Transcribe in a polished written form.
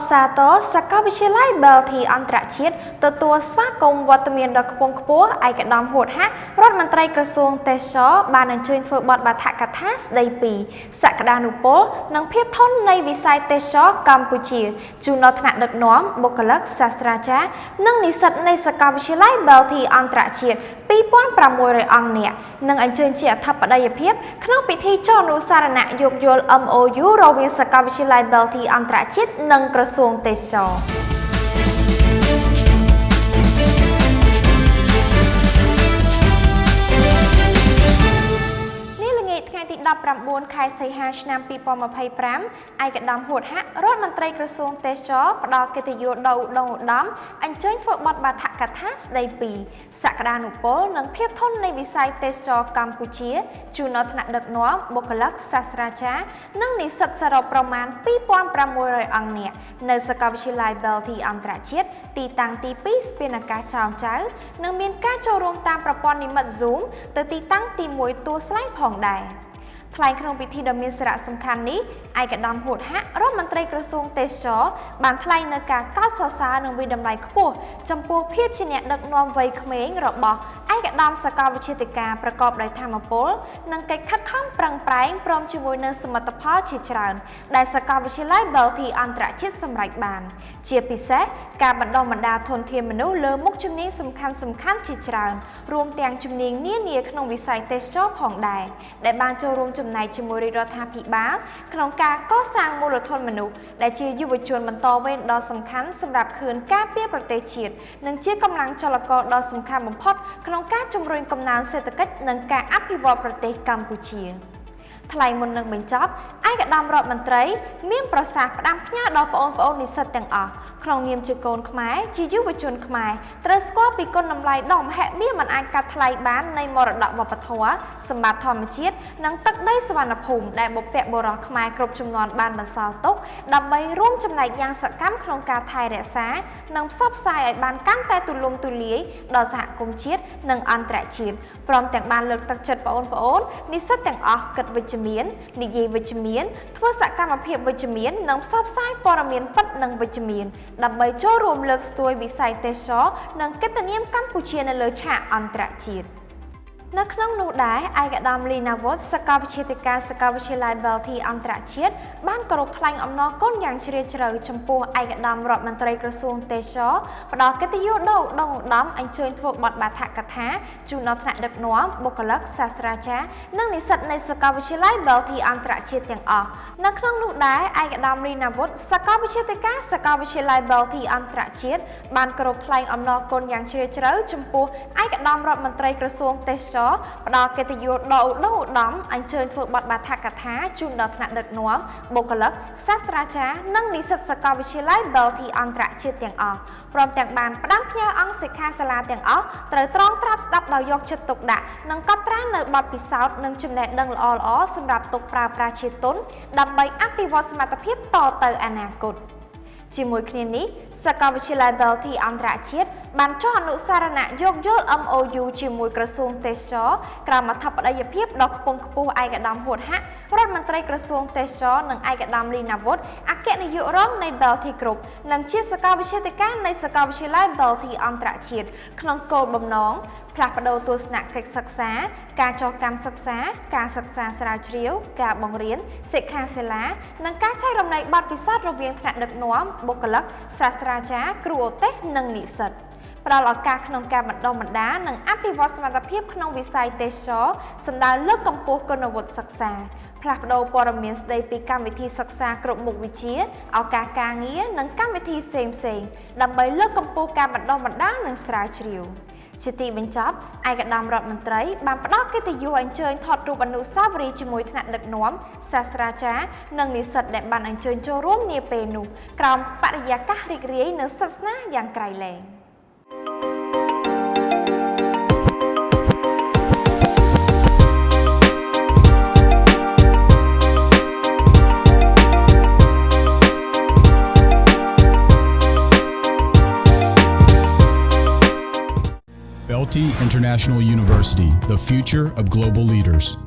សាទរសាកលវិទ្យាល័យ Belty អន្តរជាតិទទួលស្វាគមន៍វត្តមានដ៏ខ្ពង់ខ្ពស់ឯកឧត្តមហួតហៈរដ្ឋមន្ត្រីក្រសួងទេសចរបានអញ្ជើញធ្វើបទបាថកថាស្ដីពីសក្តានុពលនិងភាពធន់នៃវិស័យទេសចរកម្ពុជាជូនដល់ថ្នាក់ដឹកនាំបុគ្គលិកសាស្ត្រាចារ្យនិងនិស្សិតនៃសាកលវិទ្យាល័យ Belty អន្តរជាតិ 2,600 អង្គនាក់និងអញ្ជើញជាអធិបតីភាពក្នុងពិធីចុះអនុស្សរណៈយោគយល់ MOU រវាងសាកលវិទ្យាល័យ Belty អន្តរជាតិនិងក្រសួងទេសចរណ៍ថ្ងៃទី19ខែសីហាឆ្នាំ2025ឯកឧត្តមហួតហៈរដ្ឋមន្ត្រីក្រសួងទេសចរផ្ដល់កិត្តិយសដល់ឧត្តមឧត្តមអញ្ជើញធ្វើបទបាថកថាស្ដីពីសក្តានុពលនិងភាពធន់នៃវិស័យទេសចរកម្ពុជាជូនដល់ថ្នាក់ដឹកនាំបុគ្គលិកសាស្ត្រាចារ្យនិងនិស្សិតសរុបប្រមាណ 2,600 អង្គនាក់នៅសាកលវិទ្យាល័យ Belty អន្តរជាតិទីតាំងទី2ស្ពានអាកាសចោមចៅនិងមានការចូលរួមតាមប្រព័ន្ធនិម្មិត Zoom ទៅទីតាំងទី1ទួលស្លែងផងដែរថ្លែងក្នុងពិធីដ៏មានសារៈសំខាន់នេះឯកឧត្តមហួតហៈរដ្ឋមន្ត្រីក្រសួងទេសចរបានថ្លែងនៅការកោតសរសើរនិងវិតម្លៃខ្ពស់ចំពោះភាពជាអ្នកដឹកនាំវ័យក្មេងរបស់ឯកឧត្តមសាកលវិទ្យាធិការប្រកបដោយថាមពលនិងកិច្ចខិតខំប្រឹងប្រែងព្រមជាមួយនឹងសមិទ្ធផលជាច្រើនដែលសាកលវិទ្យាល័យ Belty អន្តរជាតិសម្រេចបានជាពិសេសការបណ្ដុះបណ្ដាលធនធានមនុស្សលើមុខជំនាញសំខាន់ៗជាច្រើនរួមទាំងជំនាញនានាក្នុងវិស័យទេសចរផងដែរដែលបានចូលរួមចំណែកជាមួយរាជរដ្ឋាភិបាលក្នុងការកសាងមូលធនមនុស្សដែលជាយុវជនបន្តវេនដ៏សំខាន់សម្រាប់ខឿនការពារប្រទេសជាតិនិងជាកម្លាំងចលករដ៏សំខាន់បំផុតក្នុងការជំរុញកំណើនសេដ្ឋកិច្ចនិងការអភិវឌ្ឍប្រទេសកម្ពុជាថ្លែងមុននឹងបញ្ចប់ឯកឧត្តមរដ្ឋមន្ត្រីមានប្រសាសន៍ផ្ដាំផ្ញើដល់បងប្អូននិស្សិតទាំងអស់ក្នុងនាមជាកូនខ្មែរជាយុវជនខ្មែរត្រូវស្គាល់ពីគុណតម្លៃដ៏មហិមាមិនអាចកាត់ថ្លៃបាននៃមរតកវប្បធម៌សម្បត្តិធម្មជាតិនិងទឹកដីសុវណ្ណភូមិដែលបុព្វបុរសខ្មែរគ្រប់ជំនាន់បានបន្សល់ទុកដើម្បីរួមចំណែកយ៉ាងសកម្មក្នុងការថែរក្សានិងផ្សព្វផ្សាយឲ្យបានកាន់តែទូលំទូលាយដល់សហគមន៍ជាតិនិងអន្តរជាតិព្រមទាំងបានលើកទឹកចិត្តបងប្អូននិស្សិតទាំងអស់គិតវិជ្ជមាននិយាយវិជ្ជមានធ្វើសកម្មភាពវិជ្ជមាននិងផ្សព្វផ្សាយព័ត៌មានពិតនិងវិជ្ជមានដើម្បីចូលរួមលើកស្ទួយវិស័យទេសចរនិងកិត្តិនាមកម្ពុជានៅលើឆាកអន្តរជាតិនៅក្នុងនោះដែរឯកឧត្តមលីណាវុធសាកលវិទ្យាធិការសាកលវិទ្យាល័យ Belty អន្តរជាតិបានគោរពថ្លែងអំណរគុណយ៉ាងជ្រាលជ្រៅចំពោះឯកឧត្តមរដ្ឋមន្ត្រីក្រសួងទេសចរផ្ដល់កិត្តិយសដល់ឧត្តមឧត្តមអញ្ជើញធ្វើបទបាថកថាជូនដល់ថ្នាក់ដឹកនាំបុគ្គលិកសាស្ត្រាចារ្យនិងនិស្សិតនៃសាកលវិទ្យាល័យ Belty អន្តរជាតិទាំងអស់នៅក្នុងនោះដែរឯកឧត្តមលីណាវុធសាកលវិទ្យាធិការសាកលវិទ្យាល័យ Belty អន្តរជាតិបានគោរពថ្លែងអំណរគុណយ៉ាងជ្រាលជ្រៅចំពោះឯកឧត្តមរដ្ឋមន្ត្រីក្រសួងទេសចរផ្ដល់កិត្តិយសដល់ឧត្តមឧត្តមអញ្ជើញធ្វើបទបាថកថាជូនដល់ថ្នាក់ដឹកនាំបុគ្គលិកសាស្ត្រាចារ្យនិងនិស្សិតសាកលវិទ្យាល័យ Belty អន្តរជាតិទាំងអស់ព្រមទាំងបានផ្ដាំផ្ញើអង្គសិក្ខាសាលាទាំងអស់ត្រូវត្រង់ត្រាប់ស្ដាប់ដោយយកចិត្តទុកដាក់និងកត់ត្រានៅបទពិសោធន៍និងចំណេះដឹងល្អៗសម្រាប់ទុកប្រើប្រាស់ជាទុនដើម្បីអភិវឌ្ឍសមត្ថភាពតទៅអនាគតជាមួយគ្នានេះសាកលវិទ្យាល័យ Belty អន្តរជាតិបានចុះអនុស្សរណៈយោគយល់ MOU ជាមួយក្រសួងទេសចរក្រោមអធិបតីភាពដ៏ខ្ពង់ខ្ពស់ឯកឧត្តមហួតហៈរដ្ឋមន្ត្រីក្រសួងទេសចរនិងឯកឧត្តមលីណាវុធអគ្គនាយករងនៃ Belty Group និងជាសាកលវិទ្យាធិការនៃសាកលវិទ្យាល័យ Belty អន្តរជាតិក្នុងគោលបំណងផ្លាស់ប្ដូរទស្សនកិច្ចសិក្សាការចុះកម្មសិក្សាការសិក្សាស្រាវជ្រាវការបង្រៀនសិក្ខាសាលានិងការចែករំលែកបទពិសោធន៍រវាងថ្នាក់ដឹកនាំបុគ្គលិកសាស្ត្រាចារ្យគ្រូឧទ្ទេសនិងនិស្សិតផ្ដល់ឱកាសក្នុងការបណ្ដុះបណ្ដាលនិងអភិវឌ្ឍសមត្ថភាពក្នុងវិស័យទេសចរសំដៅលើកកម្ពស់គុណវុឌ្ឍិសិក្សាផ្លាស់ប្ដូរព័ត៌មានស្ដីពីកម្មវិធីសិក្សាគ្រប់មុខវិជ្ជាឱកាសការងារនិងកម្មវិធីផ្សេងៗដើម្បីលើកកម្ពស់ការបណ្ដុះបណ្ដាលនិងស្រាវជ្រាវជាទីបញ្ចប់ឯកឧត្តមរដ្ឋមន្ត្រីបានផ្ដល់កិត្តិយសអញ្ជើញថតរូបអនុស្សាវរីយ៍ជាមួយថ្នាក់ដឹកនាំសាស្ត្រាចារ្យនិងនិស្សិតដែលបានអញ្ជើញចូលរួមនាពេលនោះក្រោមបរិយាកាសរីករាយនិងស្និទ្ធស្នាលយ៉ាងក្រៃលែងBelty International University, the future of global leaders.